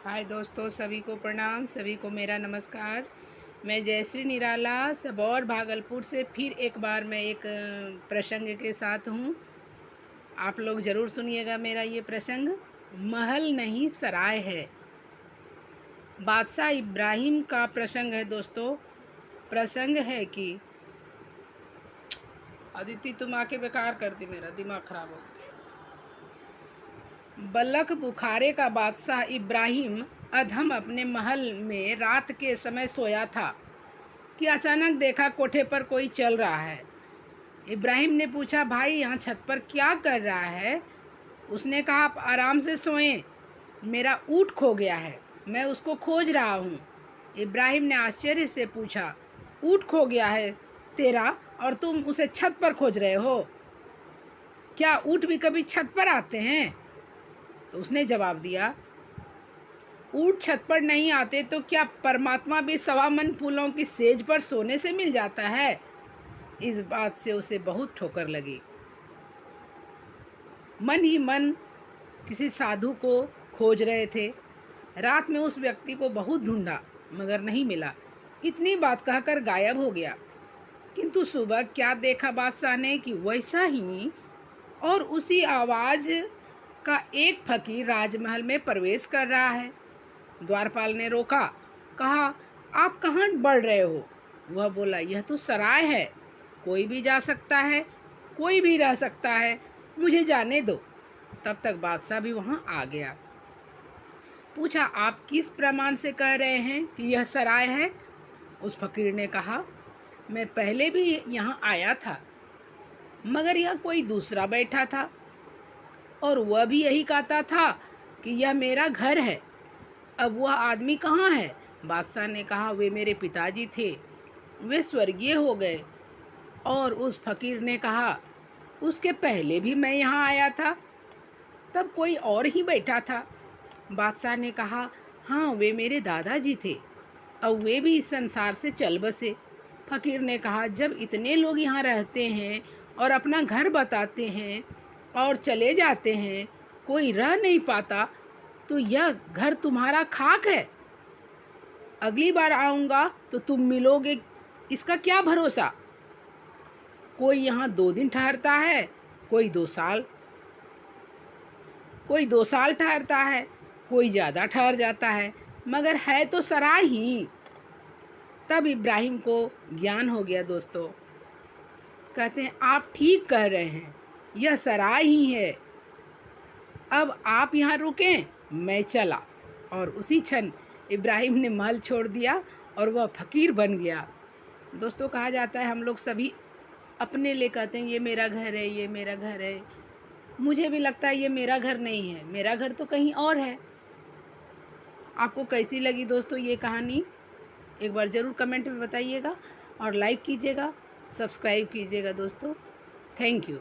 हाय दोस्तों, सभी को प्रणाम, सभी को मेरा नमस्कार। मैं जयश्री निराला सबौर भागलपुर से फिर एक बार मैं एक प्रसंग के साथ हूँ। आप लोग ज़रूर सुनिएगा मेरा ये प्रसंग। महल नहीं सराय है। बादशाह इब्राहिम का प्रसंग है दोस्तों। प्रसंग है कि अदिति तुम आके बेकार करती, मेरा दिमाग खराब हो गया। बलख बुखारे का बादशाह इब्राहिम अधम अपने महल में रात के समय सोया था कि अचानक देखा कोठे पर कोई चल रहा है। इब्राहिम ने पूछा, भाई यहाँ छत पर क्या कर रहा है? उसने कहा, आप आराम से सोएं, मेरा ऊँट खो गया है, मैं उसको खोज रहा हूँ। इब्राहिम ने आश्चर्य से पूछा, ऊँट खो गया है तेरा और तुम उसे छत पर खोज रहे हो? क्या ऊँट भी कभी छत पर आते हैं? तो उसने जवाब दिया, ऊँट छत पर नहीं आते तो क्या परमात्मा भी 1.25 मन फूलों की सेज पर सोने से मिल जाता है? इस बात से उसे बहुत ठोकर लगी। मन ही मन किसी साधु को खोज रहे थे। रात में उस व्यक्ति को बहुत ढूंढा मगर नहीं मिला। इतनी बात कहकर गायब हो गया। किंतु सुबह क्या देखा बादशाह ने कि वैसा ही और उसी आवाज का एक फकीर राजमहल में प्रवेश कर रहा है। द्वारपाल ने रोका, कहा, आप कहाँ बढ़ रहे हो? वह बोला, यह तो सराय है, कोई भी जा सकता है, कोई भी रह सकता है, मुझे जाने दो। तब तक बादशाह भी वहाँ आ गया। पूछा, आप किस प्रमाण से कह रहे हैं कि यह सराय है? उस फकीर ने कहा, मैं पहले भी यहाँ आया था मगर यह कोई दूसरा बैठा था और वह भी यही कहता था कि यह मेरा घर है। अब वह आदमी कहाँ है? बादशाह ने कहा, वे मेरे पिताजी थे, वे स्वर्गीय हो गए। और उस फकीर ने कहा, उसके पहले भी मैं यहाँ आया था, तब कोई और ही बैठा था। बादशाह ने कहा, हाँ, वे मेरे दादाजी थे, अब वे भी इस संसार से चल बसे। फकीर ने कहा, जब इतने लोग यहाँ रहते हैं और अपना घर बताते हैं और चले जाते हैं, कोई रह नहीं पाता, तो यह घर तुम्हारा खाक है। अगली बार आऊँगा तो तुम मिलोगे, इसका क्या भरोसा? कोई यहाँ 2 दिन ठहरता है, कोई 2 साल, कोई 2 साल ठहरता है, कोई ज़्यादा ठहर जाता है, मगर है तो सराय ही। तब इब्राहिम को ज्ञान हो गया दोस्तों। कहते हैं, आप ठीक कह रहे हैं, यह सराय ही है। अब आप यहाँ रुकें, मैं चला। और उसी क्षण इब्राहिम ने महल छोड़ दिया और वह फकीर बन गया। दोस्तों, कहा जाता है हम लोग सभी अपने लिए कहते हैं, ये मेरा घर है, ये मेरा घर है। मुझे भी लगता है ये मेरा घर नहीं है, मेरा घर तो कहीं और है। आपको कैसी लगी दोस्तों ये कहानी? एक बार ज़रूर कमेंट में बताइएगा और लाइक कीजिएगा, सब्सक्राइब कीजिएगा दोस्तों। Thank you.